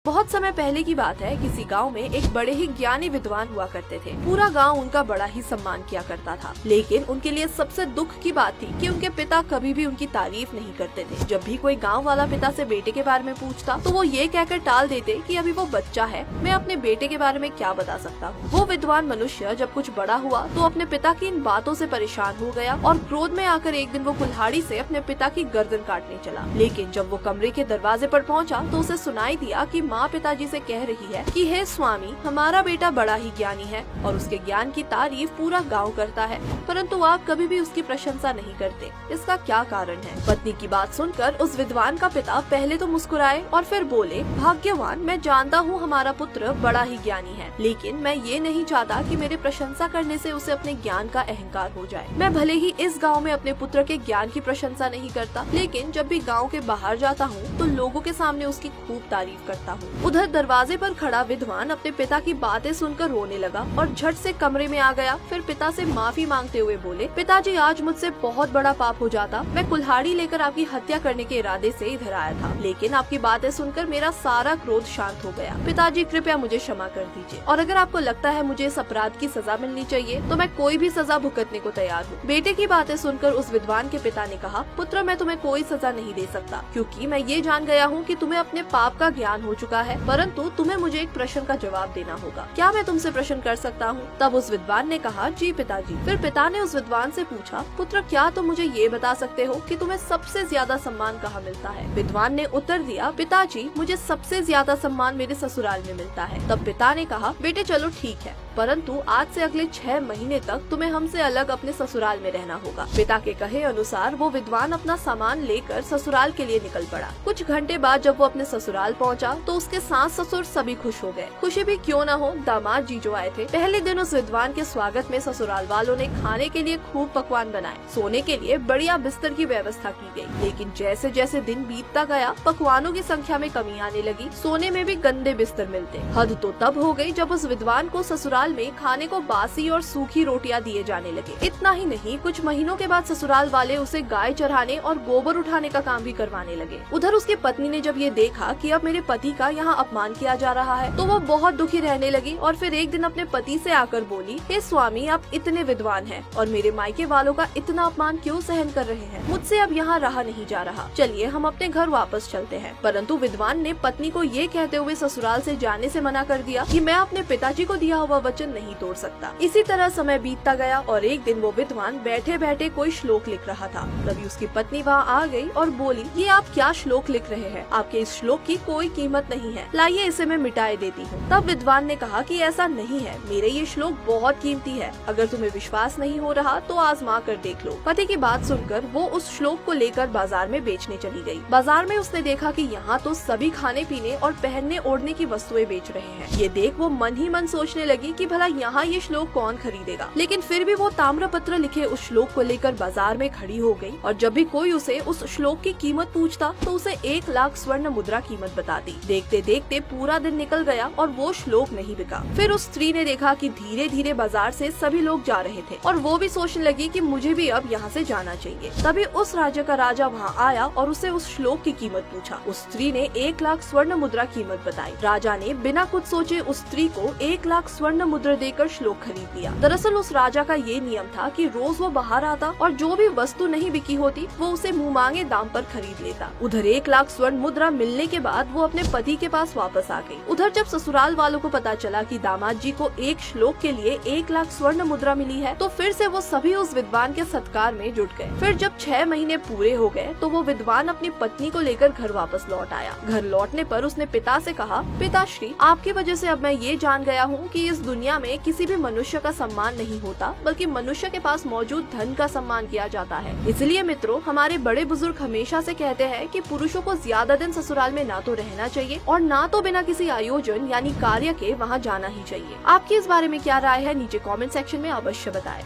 बहुत समय पहले की बात है। किसी गांव में एक बड़े ही ज्ञानी विद्वान हुआ करते थे। पूरा गांव उनका बड़ा ही सम्मान किया करता था। लेकिन उनके लिए सबसे दुख की बात थी कि उनके पिता कभी भी उनकी तारीफ नहीं करते थे। जब भी कोई गांव वाला पिता से बेटे के बारे में पूछता तो वो ये कहकर टाल देते कि अभी वो बच्चा है, मैं अपने बेटे के बारे में क्या बता सकता हूँ। वो विद्वान मनुष्य जब कुछ बड़ा हुआ तो अपने पिता की इन बातों से परेशान हो गया और क्रोध में आकर एक दिन वो कुल्हाड़ी से अपने पिता की गर्दन काटने चला। लेकिन जब वो कमरे के दरवाजे पर पहुंचा तो उसे सुनाई दिया कि माँ पिताजी से कह रही है कि हे स्वामी, हमारा बेटा बड़ा ही ज्ञानी है और उसके ज्ञान की तारीफ पूरा गांव करता है, परंतु आप कभी भी उसकी प्रशंसा नहीं करते। इसका क्या कारण है? पत्नी की बात सुनकर उस विद्वान का पिता पहले तो मुस्कुराए और फिर बोले, भाग्यवान, मैं जानता हूँ हमारा पुत्र बड़ा ही ज्ञानी है, लेकिन मैं ये नहीं चाहता कि मेरे प्रशंसा करने से उसे अपने ज्ञान का अहंकार हो जाए। मैं भले ही इस गाँव में अपने पुत्र के ज्ञान की प्रशंसा नहीं करता, लेकिन जब भी गाँव के बाहर जाता हूँ तो लोगों के सामने उसकी खूब तारीफ करता हूँ। उधर दरवाजे पर खड़ा विद्वान अपने पिता की बातें सुनकर रोने लगा और झट से कमरे में आ गया। फिर पिता से माफी मांगते हुए बोले, पिताजी, आज मुझसे बहुत बड़ा पाप हो जाता। मैं कुल्हाड़ी लेकर आपकी हत्या करने के इरादे से इधर आया था, लेकिन आपकी बातें सुनकर मेरा सारा क्रोध शांत हो गया। पिताजी, कृपया मुझे क्षमा कर दीजिए, और अगर आपको लगता है मुझे इस अपराध की सजा मिलनी चाहिए तो मैं कोई भी सजा भुगतने को तैयार हूँ। बेटे की बातें सुनकर उस विद्वान के पिता ने कहा, पुत्र, मैं तुम्हें कोई सजा नहीं दे सकता, क्योंकि मैं ये जान गया हूँ कि तुम्हें अपने पाप का ज्ञान हो चुका है, परंतु तुम्हें मुझे एक प्रश्न का जवाब देना होगा। क्या मैं तुमसे प्रश्न कर सकता हूँ? तब उस विद्वान ने कहा, जी पिताजी। फिर पिता ने उस विद्वान से पूछा, पुत्र, क्या तुम मुझे ये बता सकते हो कि तुम्हें सबसे ज्यादा सम्मान कहाँ मिलता है? विद्वान ने उत्तर दिया, पिताजी, मुझे सबसे ज्यादा सम्मान मेरे ससुराल में मिलता है। तब पिता ने कहा, बेटे चलो ठीक है, परंतु आज से अगले 6 महीने तक तुम्हें हमसे अलग अपने ससुराल में रहना होगा। पिता के कहे अनुसार वो विद्वान अपना सामान लेकर ससुराल के लिए निकल पड़ा। कुछ घंटे बाद जब वो अपने ससुराल पहुंचा तो उसके सास ससुर सभी खुश हो गए। खुशी भी क्यों न हो, दामाद जी जो आए थे। पहले दिन उस विद्वान के स्वागत में ससुराल वालों ने खाने के लिए खूब पकवान बनाए। सोने के लिए बढ़िया बिस्तर की व्यवस्था की गई। लेकिन जैसे जैसे दिन बीतता गया, पकवानों की संख्या में कमी आने लगी। सोने में भी गंदे बिस्तर मिलते। हद तो तब हो गई जब उस विद्वान को ससुराल में खाने को बासी और सूखी रोटियां दिए जाने लगे। इतना ही नहीं, कुछ महीनों के बाद ससुराल वाले उसे गाय चराने और गोबर उठाने का काम भी करवाने लगे। उधर उसकी पत्नी ने जब ये देखा कि अब मेरे पति का यहाँ अपमान किया जा रहा है तो वो बहुत दुखी रहने लगी और फिर एक दिन अपने पति से आकर बोली, हे स्वामी, आप इतने विद्वान हैं और मेरे मायके वालों का इतना अपमान क्यों सहन कर रहे हैं? मुझसे अब यहाँ रहा नहीं जा रहा, चलिए हम अपने घर वापस चलते हैं। परंतु विद्वान ने पत्नी को ये कहते हुए ससुराल से जाने से मना कर दिया कि मैं अपने पिताजी को दिया हुआ वचन नहीं तोड़ सकता। इसी तरह समय बीतता गया और एक दिन वो विद्वान बैठे बैठे कोई श्लोक लिख रहा था। तभी उसकी पत्नी वहाँ आ गई और बोली, ये आप क्या श्लोक लिख रहे हैं? आपके इस श्लोक की कोई कीमत नहीं है, लाइए इसे मैं मिटाए देती हूँ। तब विद्वान ने कहा कि ऐसा नहीं है, मेरे ये श्लोक बहुत कीमती है, अगर तुम्हें विश्वास नहीं हो रहा तो आजमा कर देख लो। पति की बात सुनकर वो उस श्लोक को लेकर बाजार में बेचने चली गई। बाजार में उसने देखा कि यहाँ तो सभी खाने पीने और पहनने ओढ़ने की वस्तुएं बेच रहे हैं। ये देख वो मन ही मन सोचने लगी कि भला यहाँ ये श्लोक कौन खरीदेगा। लेकिन फिर भी वो ताम्रपत्र लिखे उस श्लोक को लेकर बाजार में खड़ी हो गई और जब भी कोई उसे उस श्लोक की कीमत पूछता तो उसे 1 लाख स्वर्ण मुद्रा कीमत बताती। देखते देखते पूरा दिन निकल गया और वो श्लोक नहीं बिका। फिर उस स्त्री ने देखा कि धीरे धीरे बाजार से सभी लोग जा रहे थे और वो भी सोचने लगी कि मुझे भी अब यहाँ से जाना चाहिए। तभी उस राज्य का राजा वहाँ आया और उसे उस श्लोक की कीमत पूछा। उस स्त्री ने 1 लाख स्वर्ण मुद्रा कीमत बताई। राजा ने बिना कुछ सोचे उस स्त्री को 1 लाख स्वर्ण मुद्रा देकर श्लोक खरीद लिया। दरअसल उस राजा का ये नियम था कि रोज वो बाहर आता और जो भी वस्तु नहीं बिकी होती वो उसे मुँह मांगे दाम पर खरीद लेता। उधर 1 लाख स्वर्ण मुद्रा मिलने के बाद वो अपने पति के पास वापस आ गई। उधर जब ससुराल वालों को पता चला कि दामाद जी को एक श्लोक के लिए 1 लाख स्वर्ण मुद्रा मिली है तो फिर से वो सभी उस विद्वान के सत्कार में जुट गए। फिर जब 6 महीने पूरे हो गए तो वो विद्वान अपनी पत्नी को लेकर घर वापस लौट आया। घर लौटने पर उसने पिता से कहा, पिताश्री, आपकी वजह से अब मैं ये जान गया हूँ कि इस दुनिया में किसी भी मनुष्य का सम्मान नहीं होता, बल्कि मनुष्य के पास मौजूद धन का सम्मान किया जाता है। इसलिए मित्रों, हमारे बड़े बुजुर्ग हमेशा से कहते हैं कि पुरुषों को ज्यादा दिन ससुराल में ना तो रहना चाहिए और ना तो बिना किसी आयोजन यानी कार्य के वहाँ जाना ही चाहिए। आपकी इस बारे में क्या राय है? नीचे कमेंट सेक्शन में अवश्य बताएं।